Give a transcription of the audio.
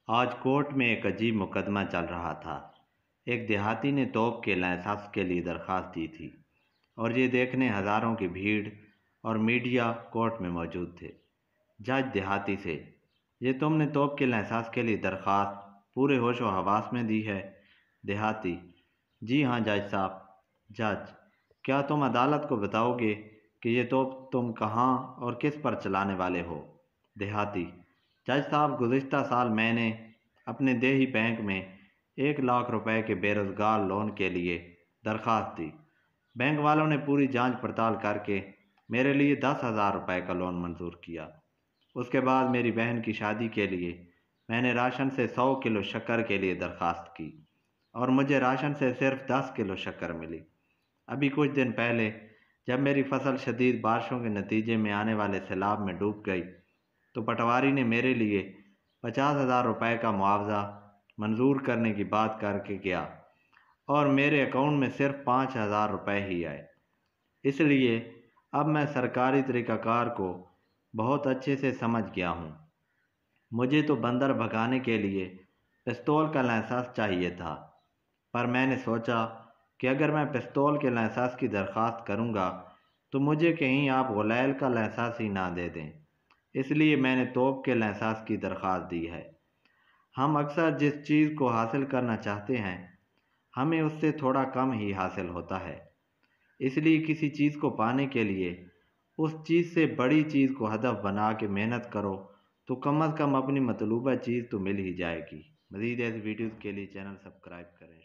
آج کورٹ میں ایک عجیب مقدمہ چل رہا تھا۔ ایک دیہاتی نے توپ کے لائسنس کے لیے درخواست دی تھی اور یہ دیکھنے ہزاروں کی بھیڑ اور میڈیا کورٹ میں موجود تھے۔ جج دیہاتی سے، یہ تم نے توپ کے لائسنس کے لیے درخواست پورے ہوش و حواس میں دی ہے؟ دیہاتی: جی ہاں جج صاحب۔ جج: کیا تم عدالت کو بتاؤ گے کہ یہ توپ تم کہاں اور کس پر چلانے والے ہو؟ دیہاتی: جج صاحب، گزشتہ سال میں نے اپنے دیہی بینک میں 1 لاکھ روپے کے بے روزگار لون کے لیے درخواست دی۔ بینک والوں نے پوری جانچ پڑتال کر کے میرے لیے 10,000 روپے کا لون منظور کیا۔ اس کے بعد میری بہن کی شادی کے لیے میں نے راشن سے 100 کلو شکر کے لیے درخواست کی اور مجھے راشن سے صرف 10 کلو شکر ملی۔ ابھی کچھ دن پہلے جب میری فصل شدید بارشوں کے نتیجے میں آنے والے سیلاب میں ڈوب گئی تو پٹواری نے میرے لیے 50,000 روپے کا معاوضہ منظور کرنے کی بات کر کے گیا اور میرے اکاؤنٹ میں صرف 5,000 روپے ہی آئے۔ اس لیے اب میں سرکاری طریقہ کار کو بہت اچھے سے سمجھ گیا ہوں۔ مجھے تو بندر بھگانے کے لیے پستول کا لائسنس چاہیے تھا، پر میں نے سوچا کہ اگر میں پستول کے لائسنس کی درخواست کروں گا تو مجھے کہیں آپ غلیل کا لائسنس ہی نہ دے دیں، اس لیے میں نے توپ کے لائسنس کی درخواست دی ہے۔ ہم اکثر جس چیز کو حاصل کرنا چاہتے ہیں ہمیں اس سے تھوڑا کم ہی حاصل ہوتا ہے، اس لیے کسی چیز کو پانے کے لیے اس چیز سے بڑی چیز کو ہدف بنا کے محنت کرو تو کم از کم اپنی مطلوبہ چیز تو مل ہی جائے گی۔ مزید ایسی ویڈیوز کے لیے چینل سبسکرائب کریں۔